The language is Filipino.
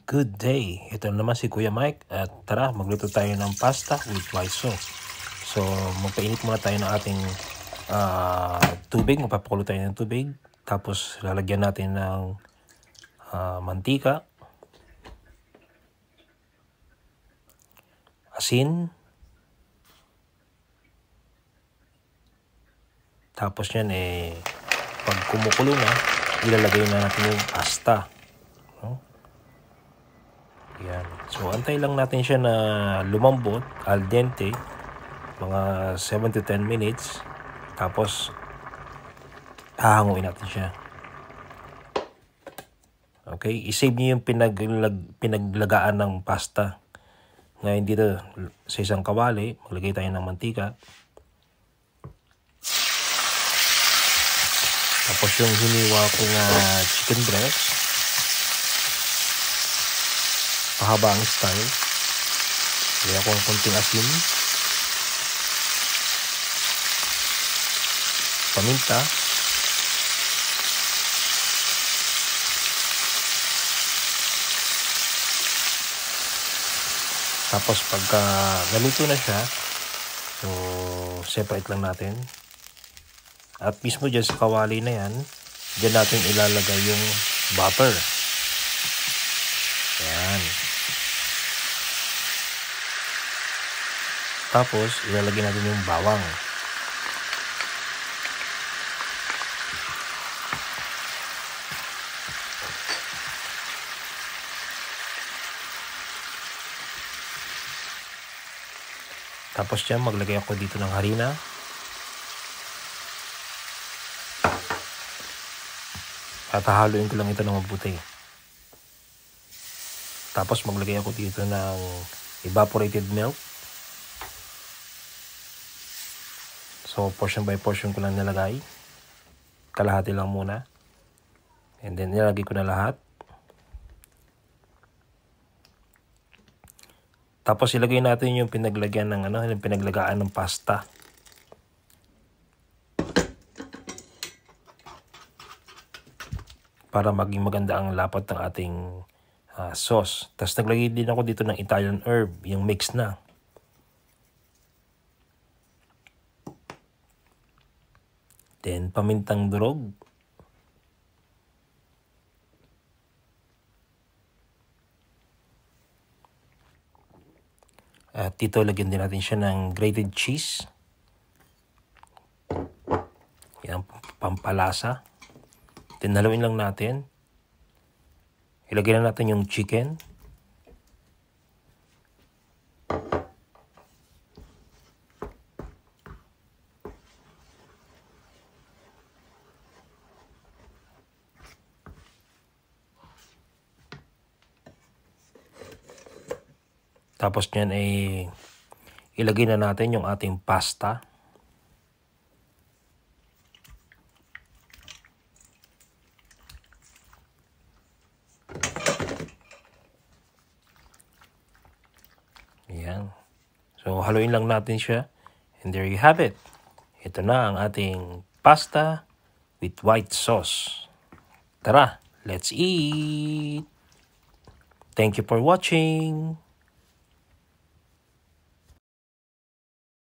Good day! Ito naman si Kuya Mike at tara magluto tayo ng pasta with white sauce. So magpainit muna tayo ng ating tubig, magpapakulo tayo ng tubig. Tapos lalagyan natin ng mantika, asin, tapos yan pag kumukulo na, ilalagay na natin yung pasta. Yan. So, antay lang natin siya na lumambot, al dente, mga 7 to 10 minutes. Tapos, hahanguin natin siya. Okay? I-save niyo yung pinaglagaan ng pasta. Ngayon dito, sa isang kawali, maglagay tayo ng mantika. Tapos yung hiniwa kong chicken breast. Pahaba ang style. Kaya akong konting asin, paminta, tapos pagka ganito na siya, so separate lang natin. At mismo dyan sa kawali na yan, dyan natin ilalagay yung butter. Yan. Tapos, ilalagay natin yung bawang. Tapos dyan, maglagay ako dito ng harina. At hahaluin ko lang ito ng mabuti. Tapos maglagay ako dito ng evaporated milk. So, portion by portion ko lang nilagay. Kalahati lang muna. And then, nilagay ko na lahat. Tapos, ilagay natin yung pinaglagyan ng yung pinaglagaan ng pasta. Para maging maganda ang lapat ng ating sauce. Tapos, naglagay din ako dito ng Italian herb, yung mix na. Then, pamintang durog. At dito, lagyan din natin siya ng grated cheese. Yan, pampalasa. Then, haluin lang natin. Ilagay na natin yung chicken. Tapos nyan ilagay na natin yung ating pasta. Ayan. So, haluin lang natin siya. And there you have it. Ito na ang ating pasta with white sauce. Tara, let's eat! Thank you for watching!